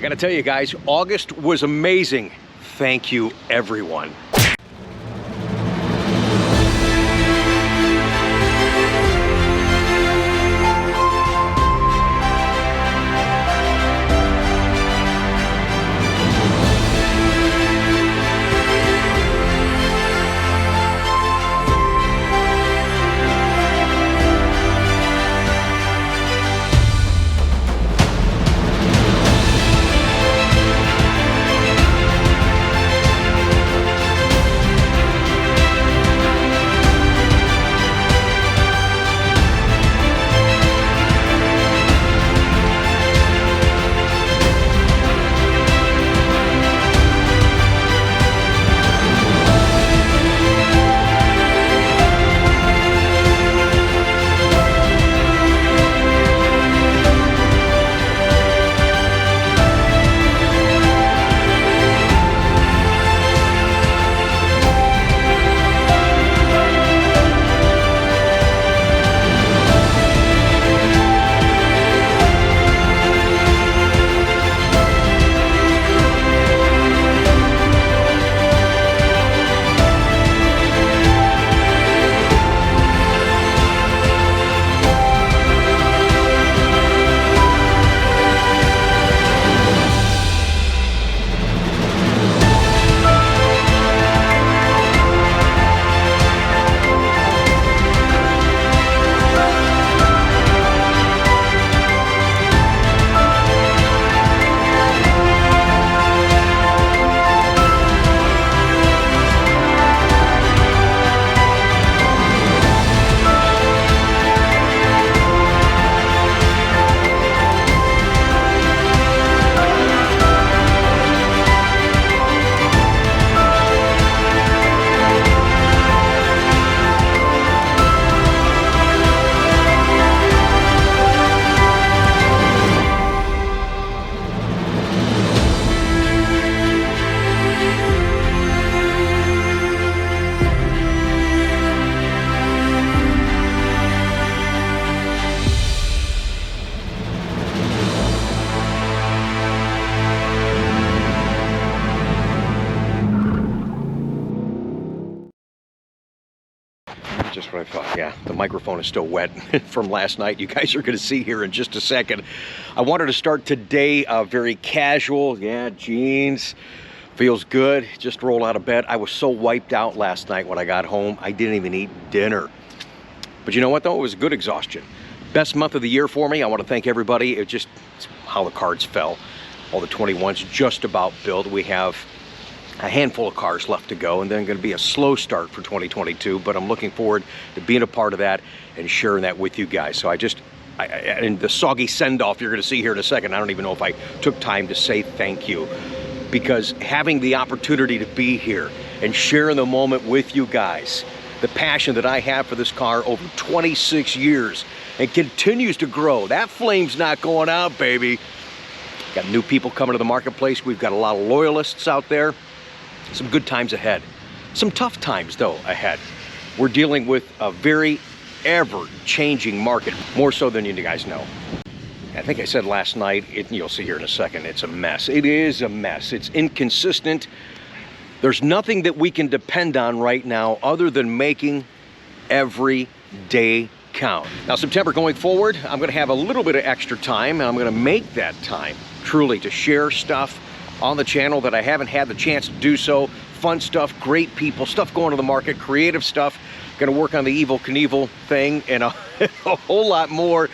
I gotta tell you guys, August was amazing. Thank you, everyone. Just what I thought. Yeah, the microphone is still wet from last night. You guys are going to see here in just a second. I wanted to start today very casual. Yeah, jeans. Feels good. Just roll out of bed. I was so wiped out last night when I got home. I didn't even eat dinner. But you know what, though? It was good exhaustion. Best month of the year for me. I want to thank everybody. It's how the cards fell. All the 21s just about built. We have a handful of cars left to go, and then going to be a slow start for 2022, but I'm looking forward to being a part of that and sharing that with you guys. So and the Soggy Send Off you're going to see here in a second, I don't even know if I took time to say thank you, because having the opportunity to be here and sharing the moment with you guys, the passion that I have for this car over 26 years and continues to grow. That flame's not going out, baby. Got new people coming to the marketplace. We've got a lot of loyalists out there. Some good times ahead. Some tough times, though, ahead. We're dealing with a very ever-changing market, more so than you guys know. I think I said last night, you'll see here in a second, it's a mess. It is a mess. It's inconsistent. There's nothing that we can depend on right now other than making every day count. Now, September going forward, I'm going to have a little bit of extra time, and I'm going to make that time, truly, to share stuff on the channel that I haven't had the chance to do so. Fun stuff, great people, stuff going to the market, creative stuff. Gonna work on the Evel Knievel thing and a whole lot more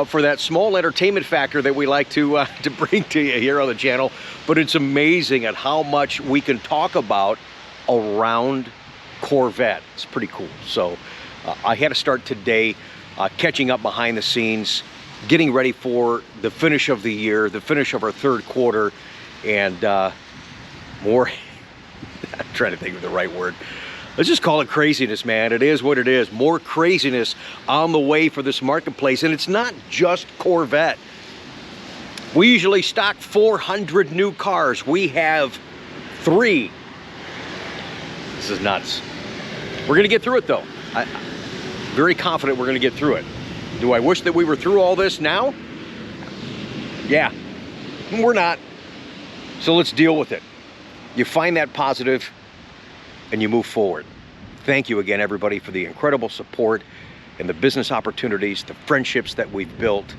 for that small entertainment factor that we like to bring to you here on the channel. But it's amazing at how much we can talk about around Corvette. It's pretty cool. So I had to start today catching up behind the scenes, getting ready for the finish of the year, the finish of our third quarter, and more, I'm trying to think of the right word. Let's just call it craziness, man. It is what it is. More craziness on the way for this marketplace. And it's not just Corvette. We usually stock 400 new cars. We have 3. This is nuts. We're going to get through it, though. I'm very confident we're going to get through it. Do I wish that we were through all this now? Yeah. We're not. So let's deal with it. You find that positive and you move forward. Thank you again, everybody, for the incredible support and the business opportunities, the friendships that we've built.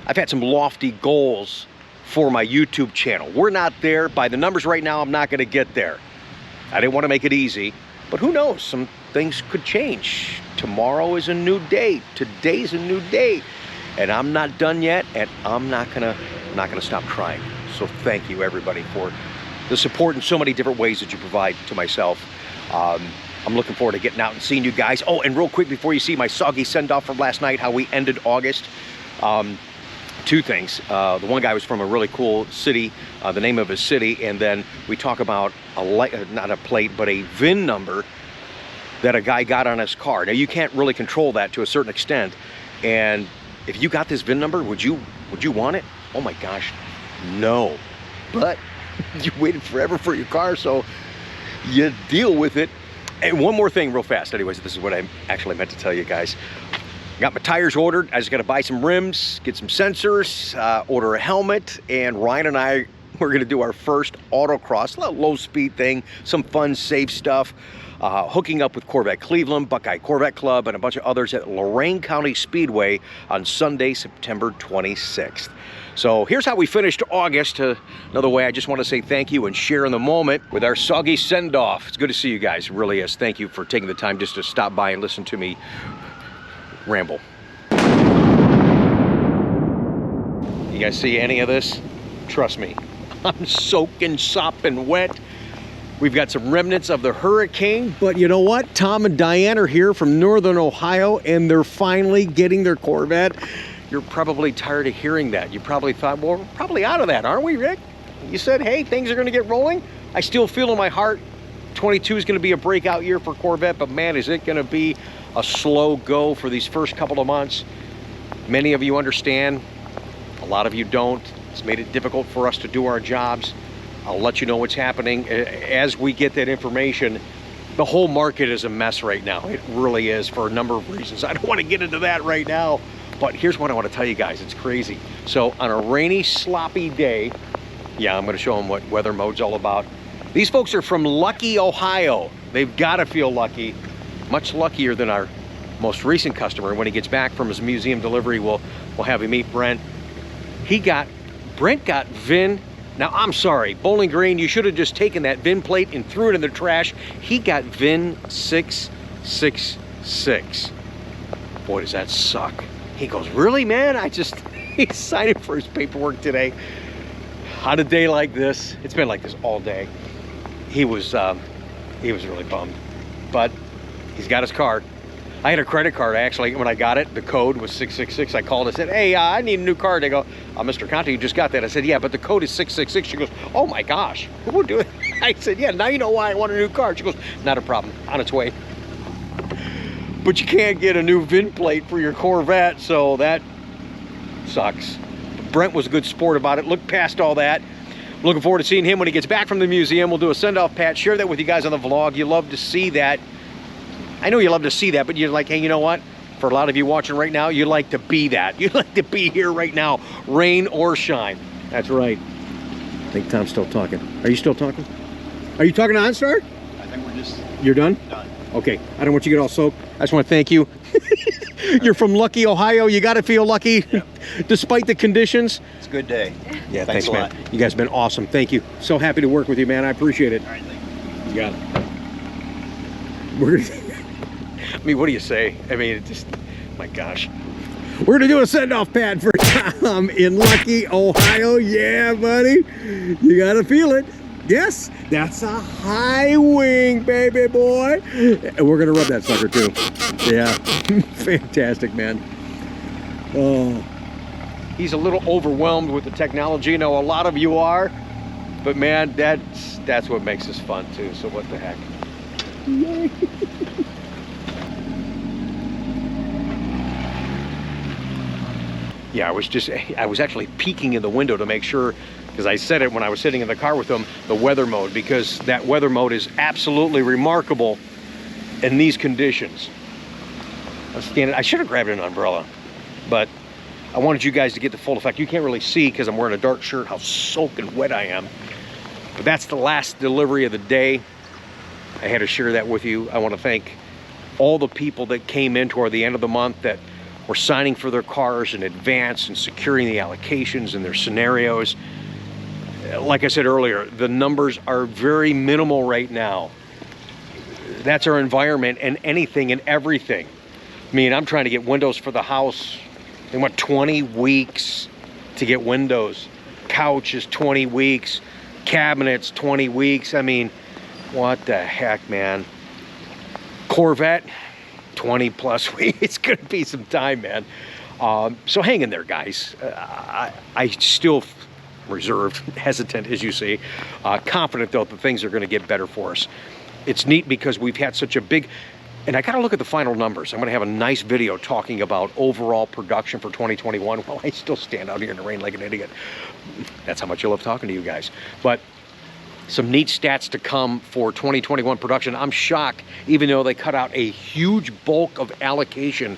I've had some lofty goals for my YouTube channel. We're not there. By the numbers right now, I'm not going to get there. I didn't want to make it easy, but who knows? Some things could change. Tomorrow is a new day. Today's a new day. And I'm not done yet, and I'm not gonna stop trying. So thank you, everybody, for the support in so many different ways that you provide to myself. I'm looking forward to getting out and seeing you guys. Oh, and real quick, before you see my soggy send-off from last night, how we ended August, two things. The one guy was from a really cool city, the name of his city, and then we talk about not a plate, but a VIN number that a guy got on his car. Now, you can't really control that to a certain extent, and if you got this VIN number, would you want it? Oh my gosh, no. But you waited forever for your car, so you deal with it. And one more thing real fast. Anyways, this is what I actually meant to tell you guys. Got my tires ordered. I just got to buy some rims, get some sensors, order a helmet, and Ryan and I, we're going to do our first autocross, a low speed thing, some fun, safe stuff. Hooking up with Corvette Cleveland, Buckeye Corvette Club, and a bunch of others at Lorain County Speedway on Sunday, September 26th. So here's how we finished August. Another way, I just want to say thank you and share in the moment with our soggy send-off. It's good to see you guys, it really is. Thank you for taking the time just to stop by and listen to me ramble. You guys see any of this? Trust me, I'm soaking, sopping wet. We've got some remnants of the hurricane, but you know what? Tom and Diane are here from Northern Ohio, and they're finally getting their Corvette. You're probably tired of hearing that. You probably thought, well, we're probably out of that, aren't we, Rick? You said, hey, things are going to get rolling. I still feel in my heart 22 is going to be a breakout year for Corvette, but man, is it going to be a slow go for these first couple of months. Many of you understand, a lot of you don't. It's made it difficult for us to do our jobs. I'll let you know what's happening as we get that information. The whole market is a mess right now. It really is, for a number of reasons. I don't want to get into that right now, but here's what I want to tell you guys. It's crazy. So on a rainy, sloppy day, yeah, I'm going to show them what weather mode's all about. These folks are from Lucky, Ohio. They've got to feel lucky, much luckier than our most recent customer. When he gets back from his museum delivery, we'll have him meet Brent. Brent got VIN. Now, I'm sorry, Bowling Green, you should have just taken that VIN plate and threw it in the trash. He got VIN 666. Boy, does that suck. He goes, really, man? He's signing for his paperwork today. On a day like this, it's been like this all day. He was really bummed, but he's got his card. I had a credit card, actually. When I got it, the code was 666. I called and said, hey, I need a new card. They go, Mr. Conti, you just got that. I said, yeah, but the code is 666. She goes, oh my gosh, we're doing it. I said, yeah, now you know why I want a new card. She goes, not a problem, on its way. But you can't get a new VIN plate for your Corvette, so that sucks. Brent was a good sport about it. Look past all that. Looking forward to seeing him when he gets back from the museum. We'll do a send-off, Pat. Share that with you guys on the vlog. You love to see that. I know you love to see that, but you're like, hey, you know what? For a lot of you watching right now, you like to be that. You like to be here right now, rain or shine. That's right. I think Tom's still talking. Are you still talking? Are you talking to OnStar? I think we're just... You're done? Done. Okay. I don't want you to get all soaked. I just want to thank you. You're from Lucky, Ohio. You got to feel lucky, yep. Despite the conditions. It's a good day. Yeah, thanks man. You guys have been awesome. Thank you. So happy to work with you, man. I appreciate it. All right, thank you. You got it. We're gonna... I mean, what do you say? I mean, it just, my gosh. We're gonna do a send-off, Pat, for Tom in Lucky, Ohio. Yeah, buddy. You gotta feel it. Yes, that's a high wing, baby boy. And we're gonna rub that sucker too. Yeah, fantastic, man. Oh, he's a little overwhelmed with the technology. I know a lot of you are, but man, that's what makes this fun too. So what the heck? Yay. Yeah, I was actually peeking in the window to make sure, because I said it when I was sitting in the car with them, the weather mode, because that weather mode is absolutely remarkable in these conditions. I should have grabbed an umbrella, but I wanted you guys to get the full effect. You can't really see because I'm wearing a dark shirt how soaking wet I am. But that's the last delivery of the day. I had to share that with you. I want to thank all the people that came in toward the end of the month that were signing for their cars in advance and securing the allocations and their scenarios. Like I said earlier, the numbers are very minimal right now. That's our environment, and anything and everything. I mean, I'm trying to get windows for the house. They want 20 weeks to get windows. Couches, 20 weeks. Cabinets, 20 weeks. I mean, what the heck, man? Corvette, 20 plus weeks. It's gonna be some time, man. So hang in there, guys. I still reserved, hesitant, as you see, confident though that things are gonna get better for us. It's neat because we've had such a big, and I gotta look at the final numbers. I'm gonna have a nice video talking about overall production for 2021 while I still stand out here in the rain like an idiot. That's how much I love talking to you guys. But some neat stats to come for 2021 production. I'm shocked, even though they cut out a huge bulk of allocation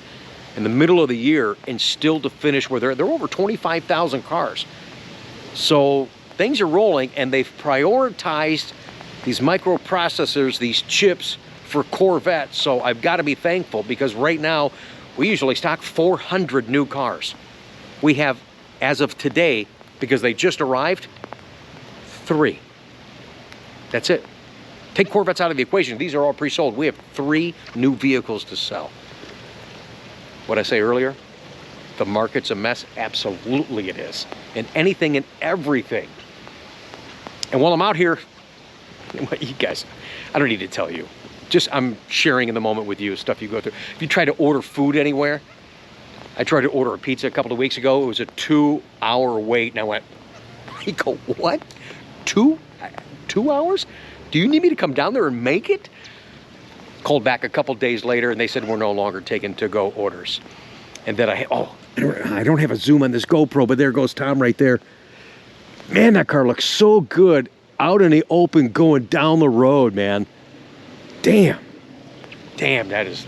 in the middle of the year, and still to finish where they're over 25,000 cars. So things are rolling, and they've prioritized these microprocessors, these chips for Corvette. So I've got to be thankful, because right now we usually stock 400 new cars. We have, as of today, because they just arrived, 3. That's it. Take Corvettes out of the equation. These are all pre-sold. We have 3 new vehicles to sell. What I say earlier, the market's a mess. Absolutely it is. And anything and everything. And while I'm out here, you guys, I don't need to tell you. Just, I'm sharing in the moment with you stuff you go through. If you try to order food anywhere, I tried to order a pizza a couple of weeks ago. It was a 2-hour wait. And I went, I go, what? 2 hours? Do you need me to come down there and make it? Called back a couple days later, and they said we're no longer taking to-go orders. And then I don't have a zoom on this GoPro, but there goes Tom right there. Man, that car looks so good out in the open going down the road, man. Damn, that's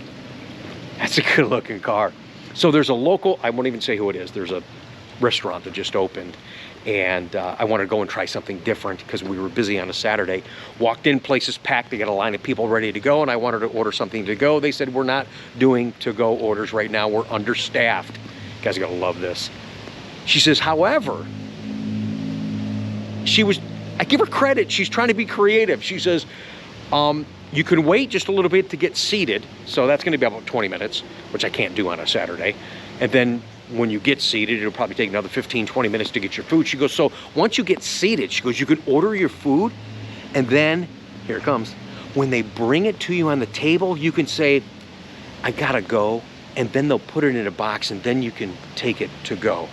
a good looking car. So there's a local, I won't even say who it is, there's a restaurant that just opened, and I wanted to go and try something different because we were busy on a Saturday. Walked in, places packed, they got a line of people ready to go, and I wanted to order something to go. They said, we're not doing to-go orders right now, we're understaffed. You guys are gonna love this. She says, however, I give her credit, she's trying to be creative. She says, you can wait just a little bit to get seated, so that's gonna be about 20 minutes, which I can't do on a Saturday. And then when you get seated, it'll probably take another 15-20 minutes to get your food. She goes, so once you get seated, she goes, you can order your food, and then, here it comes, when they bring it to you on the table, you can say, I gotta go, and then they'll put it in a box, and then you can take it to go.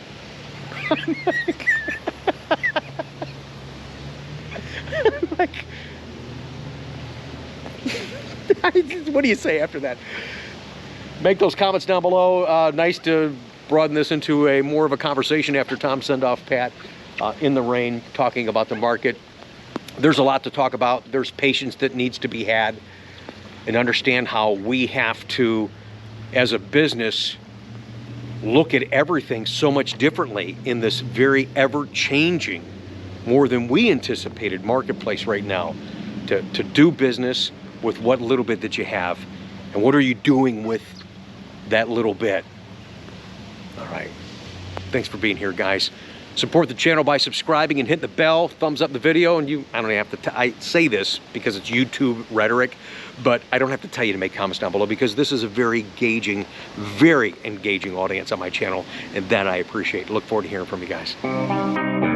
Like, what do you say after that? Make those comments down below. Nice to broaden this into a more of a conversation after Tom Send Off Pat in the rain, talking about the market. There's a lot to talk about. There's patience that needs to be had, and understand how we have to, as a business, look at everything so much differently in this very ever-changing, more than we anticipated marketplace right now, to do business with what little bit that you have, and what are you doing with that little bit. All right, thanks for being here, guys. Support the channel by subscribing and hitting the bell, thumbs up the video, and I don't have to, I say this because it's YouTube rhetoric, but I don't have to tell you to make comments down below, because this is a very engaging audience on my channel, and that I appreciate. Look forward to hearing from you guys.